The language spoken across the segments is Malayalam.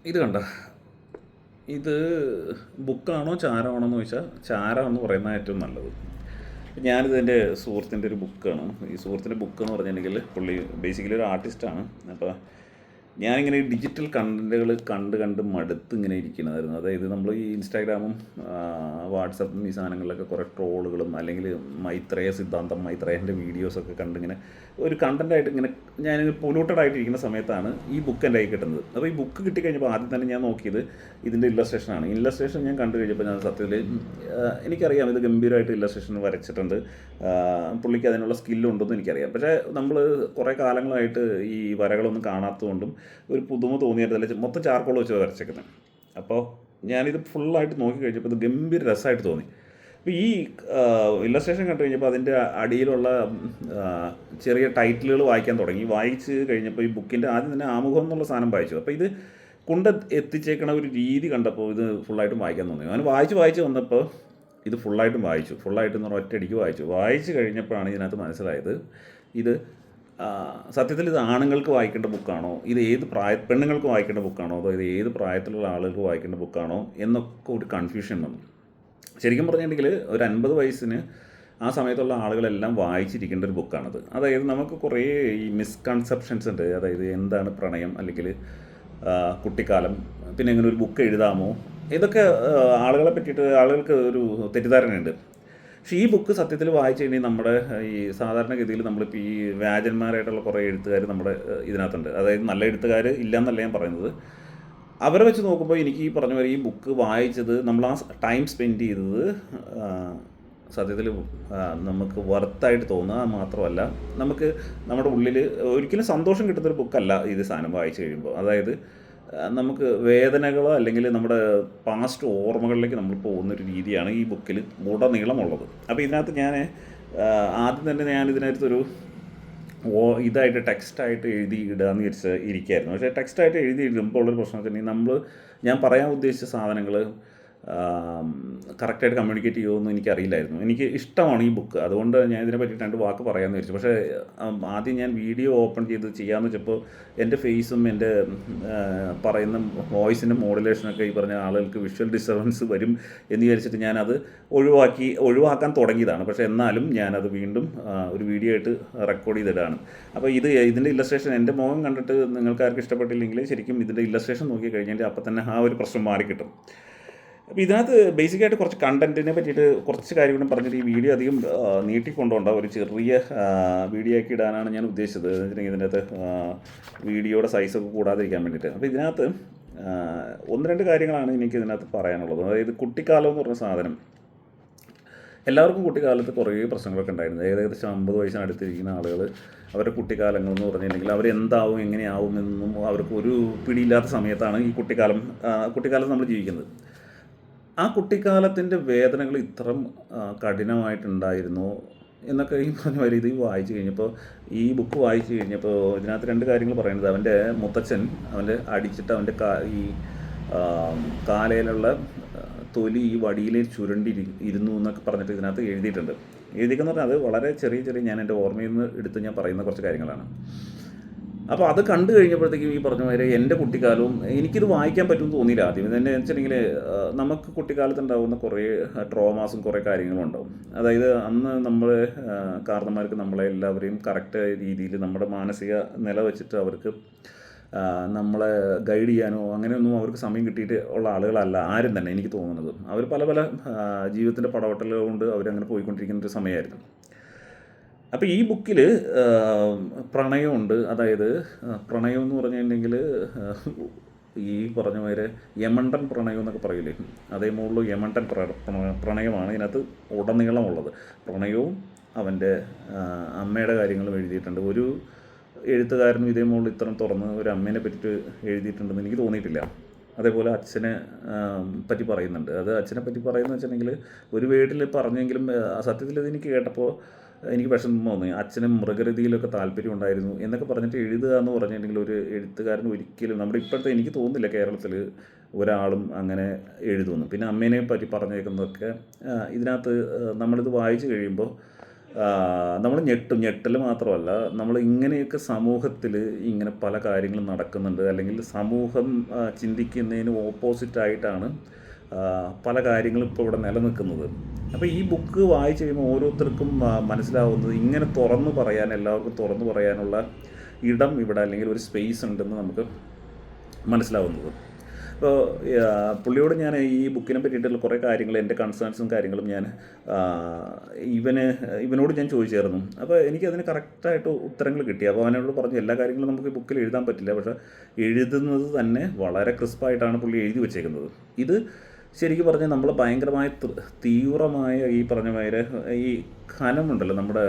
ഇത് കണ്ട ഇത് ബുക്കാണോ ചാരമാണോ എന്ന് ചോദിച്ചാൽ ചാരമെന്ന് പറയുന്നത് ഏറ്റവും നല്ലത്. ഞാനിത് എൻ്റെ സുഹൃത്തിൻ്റെ ഒരു ബുക്കാണ്. ഈ സുഹൃത്തിൻ്റെ ബുക്ക് എന്ന് പറഞ്ഞിട്ടുണ്ടെങ്കിൽ പുള്ളി ബേസിക്കലി ഒരു ആർട്ടിസ്റ്റാണ്. അപ്പോൾ ഞാനിങ്ങനെ ഈ ഡിജിറ്റൽ കണ്ടൻറ്റുകൾ കണ്ട് കണ്ട് മടുത്ത് ഇങ്ങനെ ഇരിക്കുന്നതായിരുന്നു. അതായത് നമ്മൾ ഈ ഇൻസ്റ്റാഗ്രാമും വാട്സപ്പും ഈ സാധനങ്ങളിലൊക്കെ കുറേ ട്രോളുകളും അല്ലെങ്കിൽ മൈത്രേയ സിദ്ധാന്തം മൈത്രേയൻ്റെ വീഡിയോസൊക്കെ കണ്ടിങ്ങനെ ഒരു കണ്ടൻറ്റായിട്ട് ഇങ്ങനെ ഞാൻ പൊല്യൂട്ടഡ് ആയിട്ടിരിക്കുന്ന സമയത്താണ് ഈ ബുക്ക് എൻ്റെ കൈ കിട്ടുന്നത്. അപ്പോൾ ഈ ബുക്ക് കിട്ടിക്കഴിഞ്ഞപ്പോൾ ആദ്യം തന്നെ ഞാൻ നോക്കിയത് ഇതിൻ്റെ ഇല്ലസ്ട്രേഷനാണ്. ഇല്ലസ്ട്രേഷൻ ഞാൻ കണ്ടു കഴിഞ്ഞപ്പോൾ ഞാൻ സത്യത്തിൽ എനിക്കറിയാം ഇത് ഗംഭീരമായിട്ട് ഇല്ലസ്ട്രേഷൻ വരച്ചിട്ടുണ്ട്, പുള്ളിക്ക് അതിനുള്ള സ്കില്ലുണ്ടെന്ന് എനിക്കറിയാം. പക്ഷേ നമ്മൾ കുറേ കാലങ്ങളായിട്ട് ഈ വരകളൊന്നും കാണാത്തതുകൊണ്ടും ഒരു പുതുമ തോന്നിയിട്ടില്ല, മൊത്തം ചാർക്കോൾ വെച്ച് വരച്ചേക്കുന്നത്. അപ്പോൾ ഞാനിത് ഫുള്ളായിട്ട് നോക്കി കഴിഞ്ഞപ്പോൾ ഇത് ഗംഭീര രസമായിട്ട് തോന്നി. അപ്പോൾ ഈ ഇല്ലസ്ട്രേഷൻ കണ്ടു കഴിഞ്ഞപ്പോൾ അതിൻ്റെ അടിയിലുള്ള ചെറിയ ടൈറ്റിലുകൾ വായിക്കാൻ തുടങ്ങി. വായിച്ച് കഴിഞ്ഞപ്പോൾ ഈ ബുക്കിൻ്റെ ആദ്യം തന്നെ ആമുഖം എന്നുള്ള സാധനം വായിച്ചു. അപ്പോൾ ഇത് കൊണ്ട് എത്തിച്ചേക്കണ ഒരു രീതി കണ്ടപ്പോൾ ഇത് ഫുള്ളായിട്ടും വായിക്കാൻ തോന്നി. ഞാൻ വായിച്ച് വന്നപ്പോൾ ഇത് ഫുള്ളായിട്ടും വായിച്ചു. ഫുള്ളായിട്ട് എന്ന് പറഞ്ഞാൽ ഒറ്റയടിക്ക് വായിച്ച് കഴിഞ്ഞപ്പോഴാണ് ഇതിനകത്ത് മനസ്സിലായത് ഇത് സത്യത്തിൽ ഇത് ആണുങ്ങൾക്ക് വായിക്കേണ്ട ബുക്കാണോ, ഇത് ഏത് പെണ്ണുങ്ങൾക്ക് വായിക്കേണ്ട ബുക്കാണോ, അതോ ഇത് ഏത് പ്രായത്തിലുള്ള ആളുകൾക്ക് വായിക്കേണ്ട ബുക്കാണോ എന്നൊക്കെ ഒരു കൺഫ്യൂഷൻ വന്നു. ശരിക്കും പറഞ്ഞിട്ടുണ്ടെങ്കിൽ ഒരു 50 വയസ്സിന് ആ സമയത്തുള്ള ആളുകളെല്ലാം വായിച്ചിരിക്കേണ്ട ഒരു ബുക്കാണത്. അതായത് നമുക്ക് കുറേ ഈ മിസ്കൺസെപ്ഷൻസ് ഉണ്ട്. അതായത് എന്താണ് പ്രണയം, അല്ലെങ്കിൽ കുട്ടിക്കാലം, പിന്നെ എങ്ങനെ ഒരു ബുക്ക് എഴുതാമോ, ഇതൊക്കെ ആളുകളെ പറ്റിയിട്ട് ആളുകൾക്ക് ഒരു തെറ്റിദ്ധാരണയുണ്ട്. പക്ഷേ ഈ ബുക്ക് സത്യത്തിൽ വായിച്ചു കഴിഞ്ഞാൽ നമ്മുടെ ഈ സാധാരണഗതിയിൽ നമ്മളിപ്പോൾ ഈ വ്യാജന്മാരായിട്ടുള്ള കുറേ എഴുത്തുകാർ നമ്മുടെ ഇതിനകത്തുണ്ട്. അതായത് നല്ല എഴുത്തുകാർ ഇല്ലയെന്നല്ല ഞാൻ പറയുന്നത്. അവരെ വെച്ച് നോക്കുമ്പോൾ എനിക്ക് ഈ പറഞ്ഞ പോലെ ഈ ബുക്ക് വായിച്ചത്, നമ്മൾ ആ ടൈം സ്പെൻഡ് ചെയ്തത് സത്യത്തിൽ നമുക്ക് വർത്തായിട്ട് തോന്നുക മാത്രമല്ല, നമുക്ക് നമ്മുടെ ഉള്ളിൽ ഒരിക്കലും സന്തോഷം കിട്ടുന്നൊരു ബുക്കല്ല ഇത് സാധനം വായിച്ചു കഴിയുമ്പോൾ. അതായത് നമുക്ക് വേദനകളോ അല്ലെങ്കിൽ നമ്മുടെ പാസ്റ്റ് ഓർമ്മകളിലേക്ക് നമ്മൾ പോകുന്നൊരു രീതിയാണ് ഈ ബുക്കിൽ ഉടനീളമുള്ളത്. അപ്പോൾ ഇതിനകത്ത് ഞാൻ ആദ്യം തന്നെ ഞാനിതിനകത്തൊരു ഇതായിട്ട് ടെക്സ്റ്റായിട്ട് എഴുതി ഇടാമെന്ന് വിചാരിച്ച് ഇരിക്കുകയായിരുന്നു. പക്ഷേ ടെക്സ്റ്റായിട്ട് എഴുതി ഇടുമ്പോൾ ഉള്ളൊരു പ്രശ്നം വെച്ചിട്ടുണ്ടെങ്കിൽ ഞാൻ പറയാൻ ഉദ്ദേശിച്ച സാധനങ്ങൾ കറക്റ്റായിട്ട് കമ്മ്യൂണിക്കേറ്റ് ചെയ്യുമെന്ന് എനിക്കറിയില്ലായിരുന്നു. എനിക്ക് ഇഷ്ടമാണ് ഈ ബുക്ക്, അതുകൊണ്ട് ഞാൻ ഇതിനെ പറ്റി 2 വാക്ക് പറയാമെന്ന് വിചാരിച്ചു. പക്ഷേ ആദ്യം ഞാൻ വീഡിയോ ഓപ്പൺ ചെയ്ത് ചെയ്യാമെന്ന് വെച്ചപ്പോൾ എൻ്റെ ഫേസും എൻ്റെ പറയുന്ന വോയിസിൻ്റെ മോഡുലേഷനൊക്കെ ഈ പറഞ്ഞ ആളുകൾക്ക് വിഷ്വൽ ഡിസ്റ്റർബൻസ് വരും എന്ന് വിചാരിച്ചിട്ട് ഞാനത് ഒഴിവാക്കാൻ തുടങ്ങിയതാണ്. പക്ഷേ എന്നാലും ഞാനത് വീണ്ടും ഒരു വീഡിയോ ആയിട്ട് റെക്കോർഡ് ചെയ്തിടാണ്. അപ്പോൾ ഇതിൻ്റെ ഇല്ലസ്ട്രേഷൻ എൻ്റെ മുഖം കണ്ടിട്ട് നിങ്ങൾക്കാർക്ക് ഇഷ്ടപ്പെട്ടില്ലെങ്കിൽ ശരിക്കും ഇതിൻ്റെ ഇല്ലസ്ട്രേഷൻ നോക്കി കഴിഞ്ഞാൽ അപ്പോൾ തന്നെ ആ ഒരു പ്രശ്നം മാറിക്കിട്ടും. അപ്പോൾ ഇതിനകത്ത് ബേസിക്കായിട്ട് കുറച്ച് കണ്ടൻറ്റിനെ പറ്റിയിട്ട് കുറച്ച് കാര്യം കൂടെ പറഞ്ഞിട്ട് ഈ വീഡിയോ അധികം നീട്ടിക്കൊണ്ടുകൊണ്ട് ഒരു ചെറിയ വീഡിയോ ആക്കി ഇടാനാണ് ഞാൻ ഉദ്ദേശിച്ചത്. എന്ന് വെച്ചിട്ടുണ്ടെങ്കിൽ ഇതിനകത്ത് വീഡിയോയുടെ സൈസൊക്കെ കൂടാതിരിക്കാൻ വേണ്ടിയിട്ട്. അപ്പോൾ ഇതിനകത്ത് 1-2 കാര്യങ്ങളാണ് എനിക്ക് ഇതിനകത്ത് പറയാനുള്ളത്. അതായത് കുട്ടിക്കാലം എന്ന് പറഞ്ഞ സാധനം, എല്ലാവർക്കും കുട്ടിക്കാലത്ത് കുറേ പ്രശ്നങ്ങളൊക്കെ ഉണ്ടായിരുന്നു. ഏകദേശം 50 വയസ്സിനടുത്തിരിക്കുന്ന ആളുകൾ അവരുടെ കുട്ടിക്കാലങ്ങൾ എന്ന് പറഞ്ഞിട്ടുണ്ടെങ്കിൽ അവരെന്താവും എങ്ങനെയാവും എന്നൊന്നും അവർക്ക് ഒരു പിടിയില്ലാത്ത സമയത്താണ് ഈ കുട്ടിക്കാലത്ത് നമ്മൾ ജീവിക്കുന്നത്. ആ കുട്ടിക്കാലത്തിൻ്റെ വേദനകൾ ഇത്ര കഠിനമായിട്ടുണ്ടായിരുന്നോ എന്നൊക്കെ ഈ പറഞ്ഞ പോലെ ഇത് വായിച്ചു കഴിഞ്ഞപ്പോൾ, ഈ ബുക്ക് വായിച്ചു കഴിഞ്ഞപ്പോൾ ഇതിനകത്ത് 2 കാര്യങ്ങൾ പറയുന്നത്, അവൻ്റെ മുത്തച്ഛൻ അവൻ്റെ അടിച്ചിട്ട് അവൻ്റെ ഈ കാലയിലുള്ള തൊലി ഈ വടിയിൽ ഇരുന്നു എന്നൊക്കെ പറഞ്ഞിട്ട് ഇതിനകത്ത് എഴുതിയിട്ടുണ്ട്. എഴുതിയെന്ന് പറഞ്ഞാൽ അത് വളരെ ചെറിയ ഞാൻ എൻ്റെ ഓർമ്മയിൽ നിന്ന് എടുത്ത് ഞാൻ പറയുന്ന കുറച്ച് കാര്യങ്ങളാണ്. അപ്പോൾ അത് കണ്ടു കഴിഞ്ഞപ്പോഴത്തേക്കും ഈ പറഞ്ഞ മാതിരി എൻ്റെ കുട്ടിക്കാലവും എനിക്കിത് വായിക്കാൻ പറ്റുമെന്ന് തോന്നിയില്ല ആദ്യം. ഇതെന്നെ വെച്ചിട്ടുണ്ടെങ്കിൽ നമുക്ക് കുട്ടിക്കാലത്ത് ഉണ്ടാകുന്ന കുറേ ട്രോമാസും കുറേ കാര്യങ്ങളും ഉണ്ടാവും. അതായത് അന്ന് നമ്മൾ കാരണന്മാർക്ക് നമ്മളെ എല്ലാവരെയും കറക്റ്റ് രീതിയിൽ നമ്മുടെ മാനസിക നില വെച്ചിട്ട് അവർക്ക് നമ്മളെ ഗൈഡ് ചെയ്യാനോ അങ്ങനെയൊന്നും അവർക്ക് സമയം കിട്ടിയിട്ട് ഉള്ള ആളുകളല്ല ആരും തന്നെ, എനിക്ക് തോന്നുന്നത്. അവർ പല ജീവിതത്തിൻ്റെ പടവട്ടലുകൾ കൊണ്ട് അവരങ്ങനെ പോയിക്കൊണ്ടിരിക്കുന്ന ഒരു സമയമായിരുന്നു. അപ്പോൾ ഈ ബുക്കിൽ പ്രണയമുണ്ട്. അതായത് പ്രണയം എന്ന് പറഞ്ഞിട്ടുണ്ടെങ്കിൽ ഈ പറഞ്ഞ മാതിരി യമണ്ടൻ പ്രണയം എന്നൊക്കെ പറയില്ലേ, അതേ മുകളിൽ യമണ്ടൻ പ്രണയമാണ് ഇതിനകത്ത് ഉടനീളമുള്ളത്. പ്രണയവും അവൻ്റെ അമ്മയുടെ കാര്യങ്ങളും എഴുതിയിട്ടുണ്ട്. ഒരു എഴുത്തുകാരനും ഇതേ മുകളിൽ ഇത്രയും തുറന്ന് ഒരു അമ്മേനെ പറ്റിയിട്ട് എഴുതിയിട്ടുണ്ടെന്ന് എനിക്ക് തോന്നിയിട്ടില്ല. അതേപോലെ അച്ഛനെ പറ്റി പറയുന്നുണ്ട്. അത് അച്ഛനെ പറ്റി പറയുന്നത് വെച്ചിട്ടുണ്ടെങ്കിൽ ഒരു വീട്ടിൽ പറഞ്ഞെങ്കിലും സത്യത്തിൽ ഇതെനിക്ക് കേട്ടപ്പോൾ എനിക്ക് വിഷമം തോന്നി. അച്ഛനും മൃഗരതിയിലൊക്കെ താല്പര്യം ഉണ്ടായിരുന്നു എന്നൊക്കെ പറഞ്ഞിട്ട് എഴുതുക എന്ന് പറഞ്ഞിട്ടുണ്ടെങ്കിൽ ഒരു എഴുത്തുകാരൻ ഒരിക്കലും നമ്മുടെ ഇപ്പോഴത്തെ, എനിക്ക് തോന്നുന്നില്ല കേരളത്തിൽ ഒരാളും അങ്ങനെ എഴുതുന്നു. പിന്നെ അമ്മേനെ പറ്റി പറഞ്ഞേക്കുന്നതൊക്കെ ഇതിനകത്ത് നമ്മളിത് വായിച്ചു കഴിയുമ്പോൾ നമ്മൾ ഞെട്ടൽ മാത്രമല്ല, നമ്മൾ ഇങ്ങനെയൊക്കെ സമൂഹത്തിൽ ഇങ്ങനെ പല കാര്യങ്ങളും നടക്കുന്നുണ്ട്, അല്ലെങ്കിൽ സമൂഹം ചിന്തിക്കുന്നതിന് ഓപ്പോസിറ്റായിട്ടാണ് പല കാര്യങ്ങളും ഇപ്പോൾ ഇവിടെ നിലനിൽക്കുന്നത്. അപ്പോൾ ഈ ബുക്ക് വായിച്ച് കഴിയുമ്പോൾ ഓരോരുത്തർക്കും മനസ്സിലാവുന്നത് ഇങ്ങനെ തുറന്നു പറയാൻ, എല്ലാവർക്കും തുറന്നു പറയാനുള്ള ഇടം ഇവിടെ, അല്ലെങ്കിൽ ഒരു സ്പേസ് ഉണ്ടെന്ന് നമുക്ക് മനസ്സിലാവുന്നത്. അപ്പോൾ പുള്ളിയോട് ഞാൻ ഈ ബുക്കിനെ പറ്റിയിട്ടുള്ള കുറേ കാര്യങ്ങൾ, എൻ്റെ കൺസേൺസും കാര്യങ്ങളും ഞാൻ ഇവനോട് ഞാൻ ചോദിച്ചായിരുന്നു. അപ്പോൾ എനിക്കതിന് കറക്റ്റായിട്ട് ഉത്തരങ്ങൾ കിട്ടി. അപ്പോൾ അവനോട് പറഞ്ഞു എല്ലാ കാര്യങ്ങളും നമുക്ക് ഈ ബുക്കിൽ എഴുതാൻ പറ്റില്ല, പക്ഷേ എഴുതുന്നത് തന്നെ വളരെ ക്രിസ്പായിട്ടാണ് പുള്ളി എഴുതി വെച്ചേക്കുന്നത്. ഇത് ശരിക്കും പറഞ്ഞാൽ നമ്മൾ ഭയങ്കരമായ തീവ്രമായ ഈ പറഞ്ഞ മാതിരി ഈ ഖനമുണ്ടല്ലോ, നമ്മുടെ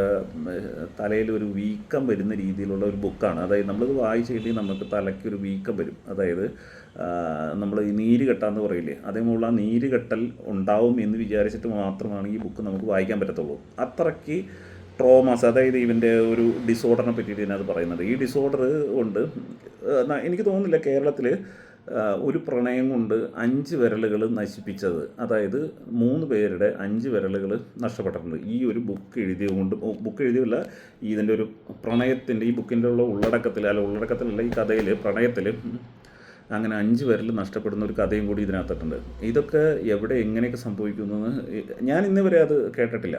തലയിൽ ഒരു വീക്കം വരുന്ന രീതിയിലുള്ള ഒരു ബുക്കാണ്. അതായത് നമ്മളിത് വായിച്ച് കഴിഞ്ഞാൽ നമുക്ക് തലയ്ക്കൊരു വീക്കം വരും. അതായത് നമ്മൾ ഈ നീര് കെട്ടാന്ന് പറയില്ലേ, അതേപോലുള്ള ആ നീര് കെട്ടൽ ഉണ്ടാവും എന്ന് വിചാരിച്ചിട്ട് മാത്രമാണ് ഈ ബുക്ക് നമുക്ക് വായിക്കാൻ പറ്റത്തുള്ളൂ. അത്രയ്ക്ക് ട്രോമാസ്, അതായത് ഇവൻ്റെ ഒരു ഡിസോർഡറിനെ പറ്റിയിട്ട് ഇതിനകത്ത് പറയുന്നുണ്ട്. ഈ ഡിസോർഡർ കൊണ്ട് എനിക്ക് തോന്നുന്നില്ല കേരളത്തിൽ ഒരു പ്രണയം കൊണ്ട് 5 വിരലുകൾ നശിപ്പിച്ചത്, അതായത് 3 പേരുടെ 5 വിരലുകൾ നഷ്ടപ്പെട്ടിട്ടുണ്ട് ഈ ഒരു ബുക്ക് എഴുതിയതല്ല, ഇതിൻ്റെ ഒരു പ്രണയത്തിൻ്റെ ഈ ബുക്കിൻ്റെ ഉള്ള ഉള്ളടക്കത്തിലല്ല, ഈ കഥയിൽ പ്രണയത്തിൽ അങ്ങനെ 5 വിരൽ നഷ്ടപ്പെടുന്ന ഒരു കഥയും കൂടി ഇതിനകത്തിട്ടുണ്ട്. ഇതൊക്കെ എവിടെ എങ്ങനെയൊക്കെ സംഭവിക്കുന്നത് ഞാൻ ഇന്ന് വരെ അത് കേട്ടിട്ടില്ല.